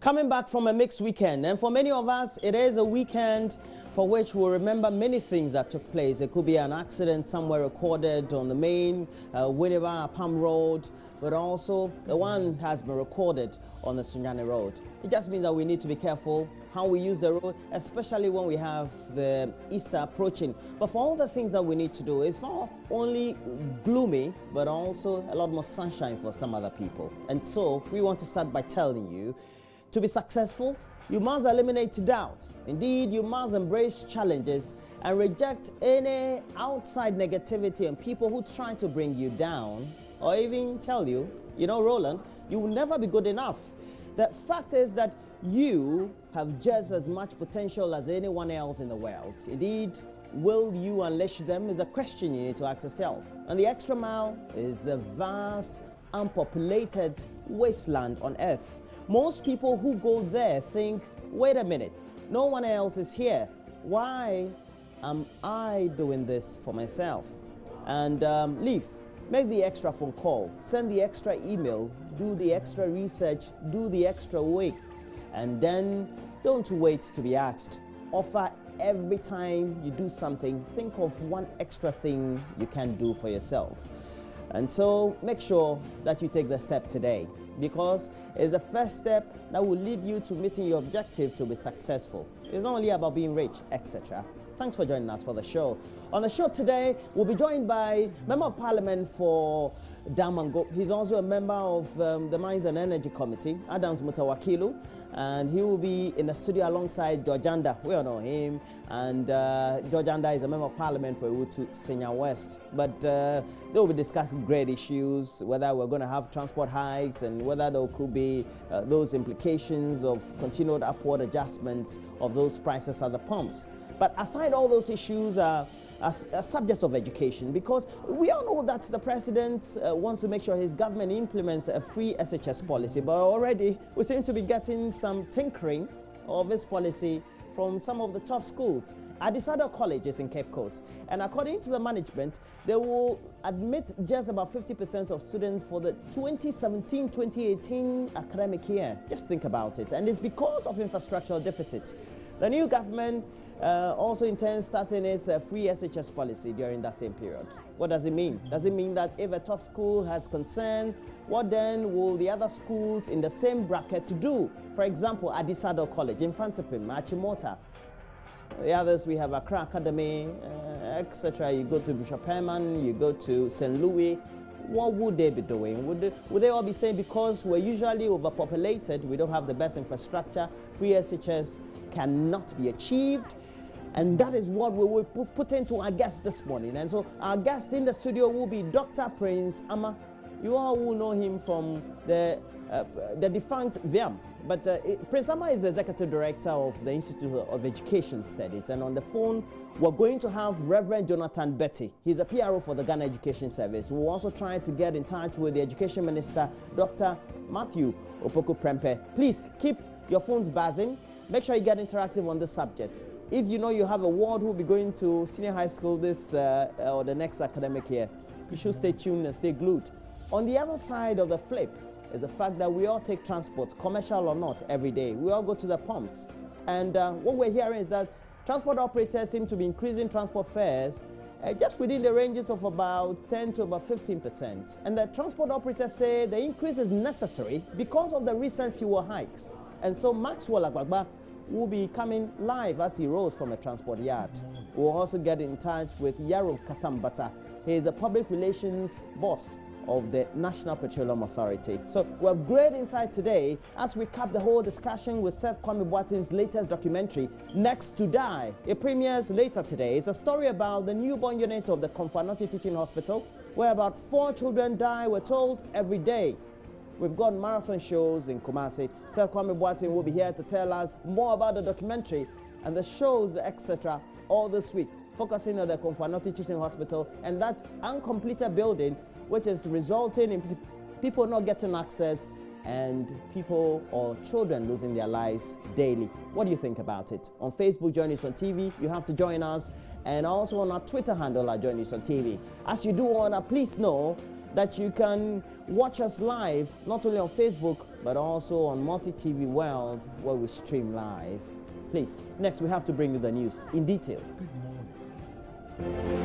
Coming back from a mixed weekend, and for many of us, it is a weekend for which we'll remember many things that took place. It could be an accident somewhere recorded on the main Winneba Apam Road, but also the one has been recorded on the Sunyani Road. It just means that we need to be careful how we use the road, especially when we have the Easter approaching. But for all the things that we need to do, it's not only gloomy, but also a lot more sunshine for some other people. And so we want to start by telling you, to be successful, you must eliminate doubt. Indeed, you must embrace challenges and reject any outside negativity and people who try to bring you down or even tell you, you know, Roland, you will never be good enough. The fact is that you have just as much potential as anyone else in the world. Indeed, will you unleash them is a question you need to ask yourself. And the extra mile is a vast, unpopulated wasteland on earth. Most people who go there think, wait a minute, no one else is here. Why am I doing this for myself? And leave. Make the extra phone call, send the extra email, do the extra research, do the extra week, and then don't wait to be asked. Offer every time you do something, think of one extra thing you can do for yourself. And so make sure that you take the step today, because it's the first step that will lead you to meeting your objective to be successful. It's not only about being rich, etc. Thanks for joining us for the show. On the show today, we'll be joined by Member of Parliament for Damongo. He's also a member of the Mines and Energy Committee, Adams Mutawakilu, and he will be in the studio alongside Georganda. We all know him, and Georganda is a Member of Parliament for Ewutu Senya West. But they will be discussing great issues, whether we're going to have transport hikes and whether there could be those implications of continued upward adjustment of those prices at the pumps. But aside all those issues, subjects of education, because we all know that the president wants to make sure his government implements a free SHS policy, but already we seem to be getting some tinkering of this policy from some of the top schools. Adisado College is in Cape Coast, and according to the management, they will admit just about 50% of students for the 2017-2018 academic year. Just think about it, and it's because of infrastructural deficit. The new government also intends starting its free SHS policy during that same period. What does it mean? Does it mean that if a top school has concern, what then will the other schools in the same bracket do? For example, Adisado College, Infantipim, Achimota. The others, we have Accra Academy, etc. You go to Bishop Herman, you go to St. Louis. What would they be doing? Would they all be saying, because we're usually overpopulated, we don't have the best infrastructure, free SHS cannot be achieved? And that is what we will put into our guest this morning. And so our guest in the studio will be Dr. Prince Ama. You all will know him from the defunct VIAM. But Prince Ama is the Executive Director of the Institute of Education Studies. And on the phone, we're going to have Reverend Jonathan Betty. He's a PRO for the Ghana Education Service. We're also trying to get in touch with the Education Minister, Dr. Matthew Opoku Prempeh. Please keep your phones buzzing. Make sure you get interactive on this subject. If you know you have a ward who will be going to senior high school this or the next academic year, you should stay tuned and stay glued. On the other side of the flip is the fact that we all take transport, commercial or not, every day. We all go to the pumps. And what we're hearing is that transport operators seem to be increasing transport fares just within the ranges of about 10 to about 15%. And the transport operators say the increase is necessary because of the recent fuel hikes. And so Maxwell Agbagba will be coming live as he rolls from a transport yard. We'll also get in touch with Yaro Kasambata. He is a public relations boss of the National Petroleum Authority. So we have great insight today as we cap the whole discussion with Seth Kwame Boateng's latest documentary, Next to Die. It premieres later today. It's a story about the newborn unit of the Komfo Teaching Hospital, where about 4 children die, we're told, every day. We've got marathon shows in Kumasi. Seth Kwame Boateng will be here to tell us more about the documentary and the shows, etc., all this week, focusing on the Komfo Teaching Hospital and that uncompleted building, which is resulting in people not getting access and people or children losing their lives daily. What do you think about it? On Facebook, Join Us on TV, you have to join us, and also on our Twitter handle at Join Us on TV. As you do on, please know that you can watch us live, not only on Facebook, but also on Multi-TV World, where we stream live. Please, next we have to bring you the news in detail. Good morning.